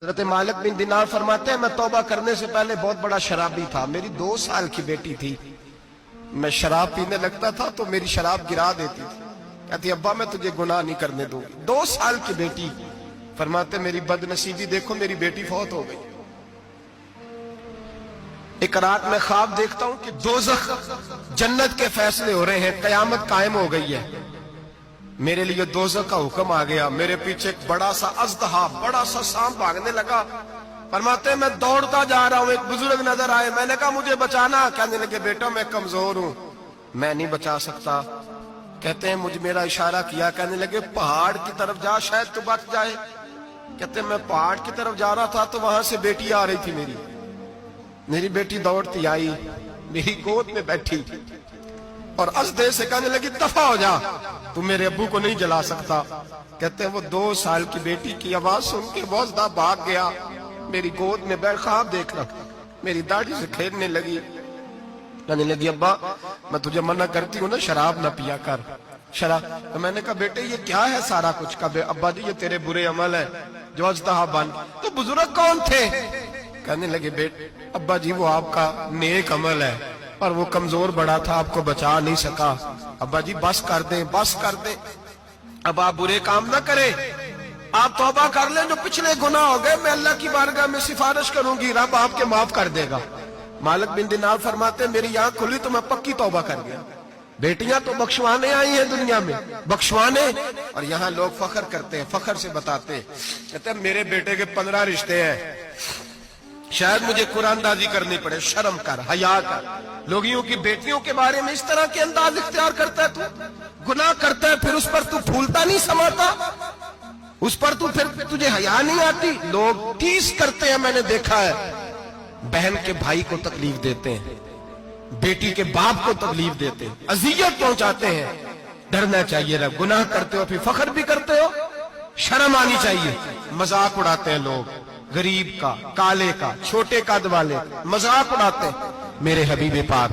حضرت مالک بن دینار فرماتے ہیں میں توبہ کرنے سے پہلے بہت بڑا شرابی تھا. میری 2 سال کی بیٹی تھی. میں شراب پینے لگتا تھا تو میری شراب گرا دیتی تھی. کہتی ابا میں تجھے گناہ نہیں کرنے دوں گی. 2 سال کی بیٹی. فرماتے میری بد نصیبی دیکھو میری بیٹی فوت ہو گئی. ایک رات میں خواب دیکھتا ہوں کہ دوزخ جنت کے فیصلے ہو رہے ہیں, قیامت قائم ہو گئی ہے. میرے لیے دوزخ کا حکم آ گیا. میرے پیچھے ایک بڑا سا اژدہا, بڑا سا سانپ بھاگنے لگا. فرماتے ہیں میں دوڑتا جا رہا ہوں, ایک بزرگ نظر آئے. میں نے کہا مجھے بچانا. کہنے لگے بیٹا میں کمزور ہوں, میں نہیں بچا سکتا. کہتے ہیں مجھے میرا اشارہ کیا. کہنے لگے پہاڑ کی طرف جا شاید تو بچ جائے. کہتے ہیں میں پہاڑ کی طرف جا رہا تھا تو وہاں سے بیٹی آ رہی تھی. میری بیٹی دوڑتی آئی, میری گود میں بیٹھی اور ازدے سے کہنے لگی دفع ہو جا, تو میرے ابو کو نہیں جلا سکتا. کہتے ہیں وہ 2 سال کی بیٹی کی آواز سن کے بہت زیادہ بھاگ گیا. میری گود میں بیٹھ خواب دیکھ رہا, میری داڑھی سے کھیلنے لگی. کہنے لگی ابا میں تجھے منع کرتی ہوں نا شراب نہ پیا کر. شراب. تو میں نے کہا بیٹے یہ کیا ہے سارا کچھ. کہا ابا جی یہ تیرے برے عمل ہے جو اژدہا بن. تو بزرگ کون تھے؟ کہنے لگے بیٹے ابا جی وہ آپ کا نیک عمل ہے اور وہ کمزور بڑا تھا, آپ کو بچا نہیں سکا. ابا جی بس کر دیں, بس کر دیں. اب آپ برے کام نہ کریں, آپ توبہ کر لیں. جو پچھلے گناہ ہو گئے میں اللہ کی بارگاہ میں سفارش کروں گی, رب آپ کے معاف کر دے گا. مالک بن دینار فرماتے ہیں میری آنکھ کھلی تو میں پکی توبہ کر گیا. بیٹیاں تو بخشوانے آئی ہیں دنیا میں, بخشوانے. اور یہاں لوگ فخر کرتے ہیں, فخر سے بتاتے ہیں. کہتے ہیں میرے بیٹے کے 15 رشتے ہیں, شاید مجھے قرآن دازی کرنی پڑے. شرم کر, حیا کر. لوگیوں کی بیٹیوں کے بارے میں اس طرح کے انداز اختیار کرتا ہے. تو گناہ کرتا ہے پھر اس پر تو پھولتا نہیں سماتا, اس پر تو پھر تجھے حیا نہیں آتی. لوگ ٹیس کرتے ہیں, میں نے دیکھا ہے. بہن کے بھائی کو تکلیف دیتے ہیں, بیٹی کے باپ کو تکلیف دیتے ہیں, اذیت پہنچاتے ہیں. ڈرنا چاہیے رب. گناہ کرتے ہو پھر فخر بھی کرتے ہو, شرم آنی چاہیے. مذاق اڑاتے ہیں لوگ, غریب کا, کالے کا, چھوٹے قد والے, مذاق اڑاتے ہیں. میرے حبیب پاک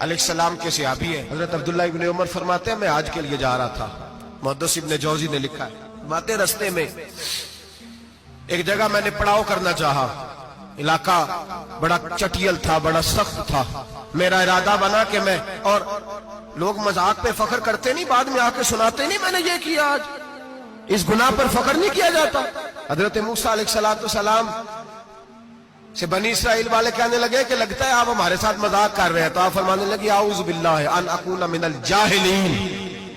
علیہ السلام کے صحابی ہے حضرت عبداللہ ابن عمر فرماتے ہیں میں حج کے لیے جا رہا تھا. محدث ابن جوزی نے لکھا ہے ماتے رستے میں ایک جگہ میں نے پڑاؤ کرنا چاہا. علاقہ بڑا چٹیل تھا, بڑا سخت تھا. میرا ارادہ بنا کہ میں, اور لوگ مذاق پہ فخر کرتے نہیں, بعد میں آ کے سناتے نہیں میں نے یہ کیا. آج اس گناہ پر فخر نہیں کیا جاتا. حضرت موسیٰ علیہ السلام سے بنی اسرائیل والے کہنے لگے کہ لگتا ہے آپ ہمارے ساتھ مذاق کر رہے ہیں. تو آپ فرمانے لگے اعوذ باللہ ان اکون من الجاہلین,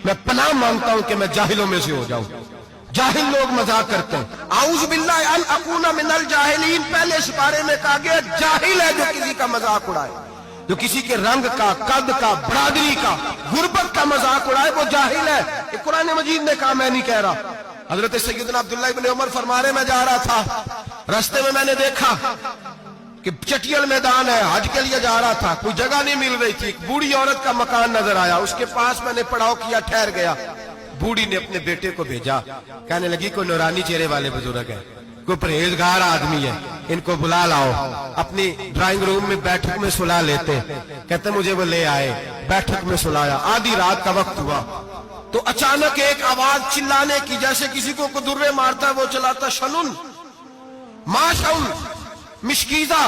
میں پناہ مانگتا ہوں کہ میں جاہلوں میں سے ہو جاؤں. جاہل لوگ مذاق کرتے ہیں. اعوذ باللہ ان اکون من الجاہلین, پہلے سپارے میں کہا گیا جاہل ہے جو کسی کا مذاق اڑائے, جو کسی کے رنگ کا, قد کا, برادری کا, غربت کا مذاق اڑائے وہ جاہل ہے. یہ قرآن مجید نے کہا, میں نہیں کہہ رہا. حضرت سیدنا عبداللہ ابن عمر فرما رہے میں جا رہا تھا, رستے میں نے دیکھا کہ چٹیل میدان ہے, حج کے لیے جا رہا تھا, کوئی جگہ نہیں مل رہی تھی. ایک بوڑھی عورت کا مکان نظر آیا, اس کے پاس میں نے پڑاؤ کیا, ٹھہر گیا. بوڑھی نے اپنے بیٹے کو بھیجا, کہنے لگی کوئی نورانی چہرے والے بزرگ ہے, کوئی پرہیزگار آدمی ہے, ان کو بلا لاؤ. اپنی ڈرائنگ روم میں بیٹھک میں سلا لیتے. کہتے مجھے وہ لے آئے, بیٹھک میں سلایا. آدھی رات کا وقت ہوا تو اچانک ایک آواز چلانے کی, جیسے کسی کو درے مارتا ہے وہ چلاتا, شنن ما شن مشکیزہ.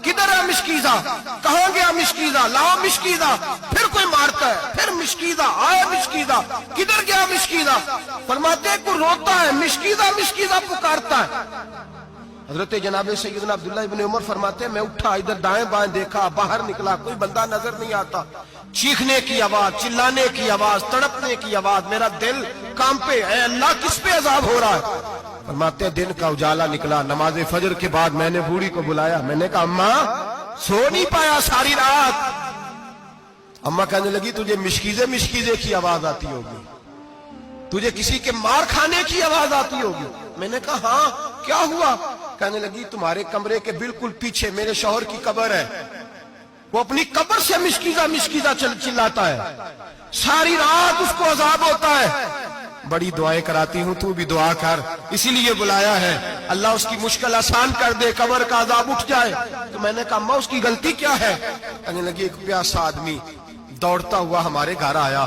کدھر ہے مشکیزہ؟ کہاں گیا مشکیزہ؟ لاؤ مشکیزہ. پھر کوئی مارتا ہے, پھر مشکیزہ, آیا مشکیزہ. کدھر گیا مشکیزہ؟ فرماتے ہیں کوئی روتا ہے, مشکیزہ مشکیزہ پکارتا ہے. حضرت جناب سیدنا عبداللہ ابن عمر فرماتے ہیں میں اٹھا, ادھر دائیں بائیں دیکھا, باہر نکلا, کوئی بندہ نظر نہیں آتا. چیخنے کی آواز, چلانے کی آواز, تڑپنے کی آواز. میرا دل کانپے, اے اللہ کس پہ عذاب ہو رہا ہے. فرماتے ہیں دن کا اجالا نکلا, نماز فجر کے بعد میں نے بوڑھی کو بلایا. میں نے کہا اماں سو نہیں پایا ساری رات. اماں کہنے لگی تجھے مشکیزے کی آواز آتی ہوگی, تجھے کسی کے مار کھانے کی آواز آتی ہوگی. میں نے کہا ہاں کیا ہوا؟ کہنے لگی تمہارے کمرے کے بالکل پیچھے میرے شوہر کی قبر ہے, وہ اپنی قبر سے مشکیزہ چلاتا ہے, ساری رات اس کو عذاب ہوتا ہے. بڑی دعائیں کراتی ہوں, تو بھی دعا کر, اسی لیے بلایا ہے, اللہ اس کی مشکل آسان کر دے, قبر کا عذاب اٹھ جائے. تو میں نے کہا اماں اس کی غلطی کیا ہے؟ کہنے لگی ایک پیاسا آدمی دوڑتا ہوا ہمارے گھر آیا,